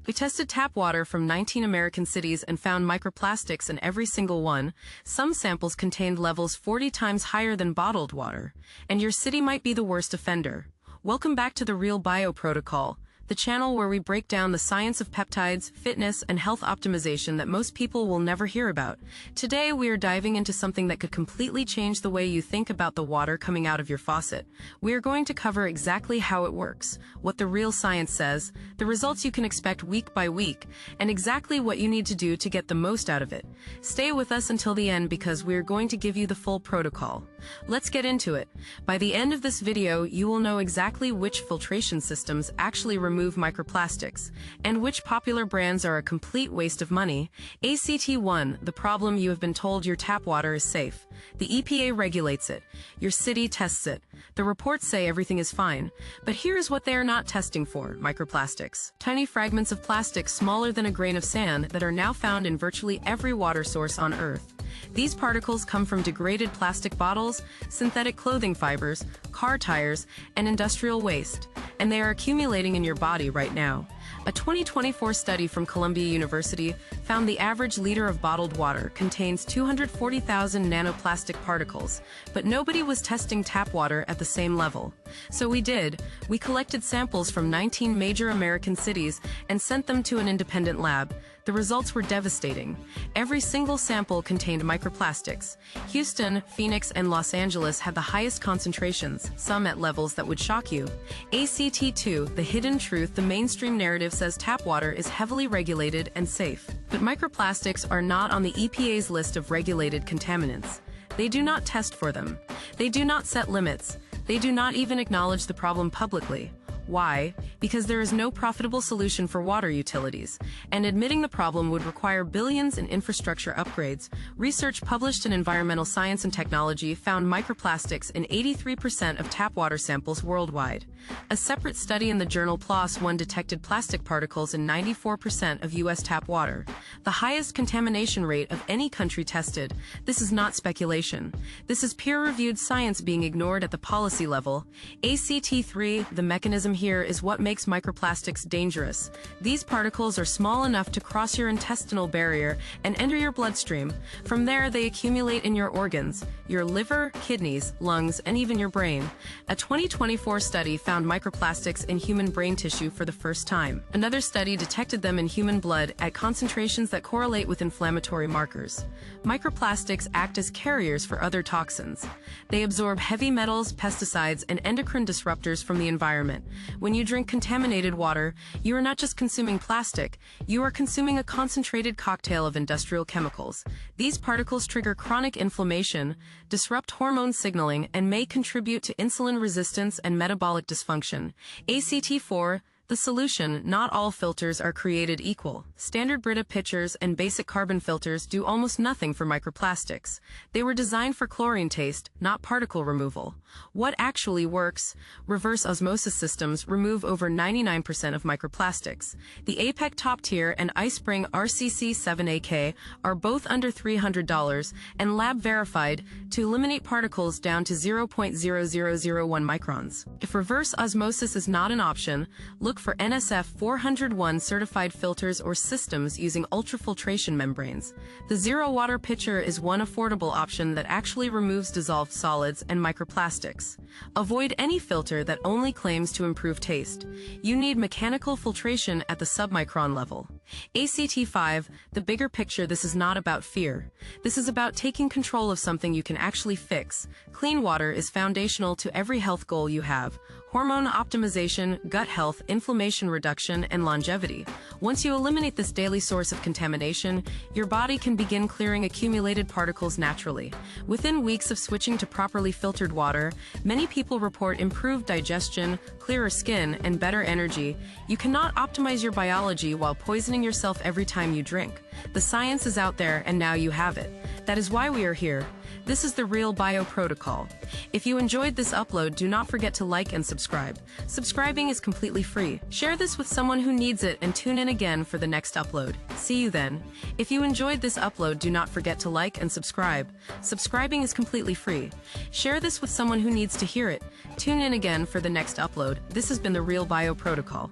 We tested tap water from 19 American cities and found microplastics in every single one. Some samples contained levels 40 times higher than bottled water. And your city might be the worst offender. Welcome back to the Real Bio Protocol, the channel where we break down the science of peptides, fitness, and health optimization that most people will never hear about. Today, we are diving into something that could completely change the way you think about the water coming out of your faucet. We are going to cover exactly how it works, what the real science says, the results you can expect week by week, and exactly what you need to do to get the most out of it. Stay with us until the end because we are going to give you the full protocol. Let's get into it. By the end of this video, you will know exactly which filtration systems actually remove microplastics, and which popular brands are a complete waste of money. ACT1, the problem you have been told your tap water is safe. The EPA regulates it. Your city tests it. The reports say everything is fine. But here's what they are not testing for: microplastics. Tiny fragments of plastic smaller than a grain of sand that are now found in virtually every water source on Earth. These particles come from degraded plastic bottles, synthetic clothing fibers, car tires, and industrial waste, and they are accumulating in your body right now. A 2024 study from Columbia University found the average liter of bottled water contains 240,000 nanoplastic particles, but nobody was testing tap water at the same level. So we did. We collected samples from 19 major American cities and sent them to an independent lab. The results were devastating. Every single sample contained microplastics. Houston, Phoenix, and Los Angeles had the highest concentrations, some at levels that would shock you. ACT2, the hidden truth. The mainstream narrative says tap water is heavily regulated and safe. But microplastics are not on the EPA's list of regulated contaminants. They do not test for them. They do not set limits. They do not even acknowledge the problem publicly. Why? Because there is no profitable solution for water utilities, and admitting the problem would require billions in infrastructure upgrades. Research published in Environmental Science and Technology found microplastics in 83% of tap water samples worldwide. A separate study in the journal PLOS One detected plastic particles in 94% of U.S. tap water, the highest contamination rate of any country tested. This is not speculation. This is peer-reviewed science being ignored at the policy level. ACT3, the mechanism here is what makes microplastics dangerous. These particles are small enough to cross your intestinal barrier and enter your bloodstream. From there, they accumulate in your organs, your liver, kidneys, lungs, and even your brain. A 2024 study found microplastics in human brain tissue for the first time. Another study detected them in human blood at concentrations that correlate with inflammatory markers. Microplastics act as carriers for other toxins. They absorb heavy metals, pesticides, and endocrine disruptors from the environment. When you drink contaminated water, you are not just consuming plastic, you are consuming a concentrated cocktail of industrial chemicals. These particles trigger chronic inflammation, disrupt hormone signaling, and may contribute to insulin resistance and metabolic dysfunction. ACT4, the solution. Not all filters are created equal. Standard Brita pitchers and basic carbon filters do almost nothing for microplastics. They were designed for chlorine taste, not particle removal. What actually works? Reverse osmosis systems remove over 99% of microplastics. The APEC Top Tier and iSpring RCC7AK are both under $300 and lab verified to eliminate particles down to 0.0001 microns. If reverse osmosis is not an option, look for NSF 401 certified filters or systems using ultrafiltration membranes. The zero water pitcher is one affordable option that actually removes dissolved solids and microplastics. Avoid any filter that only claims to improve taste. You need mechanical filtration at the submicron level. ACT5, the bigger picture. This is not about fear. This is about taking control of something you can actually fix. Clean water is foundational to every health goal you have. Hormone optimization, gut health, inflammation reduction, and longevity. Once you eliminate this daily source of contamination, your body can begin clearing accumulated particles naturally. Within weeks of switching to properly filtered water, many people report improved digestion, clearer skin, and better energy. You cannot optimize your biology while poisoning yourself every time you drink. The science is out there, and now you have it. That is why we are here. This is the Real Bio Protocol. If you enjoyed this upload, do not forget to like and subscribe. Subscribing is completely free. Share this with someone who needs it and tune in again for the next upload. See you then. If you enjoyed this upload, do not forget to like and subscribe. Subscribing is completely free. Share this with someone who needs to hear it. Tune in again for the next upload. This has been the Real Bio Protocol.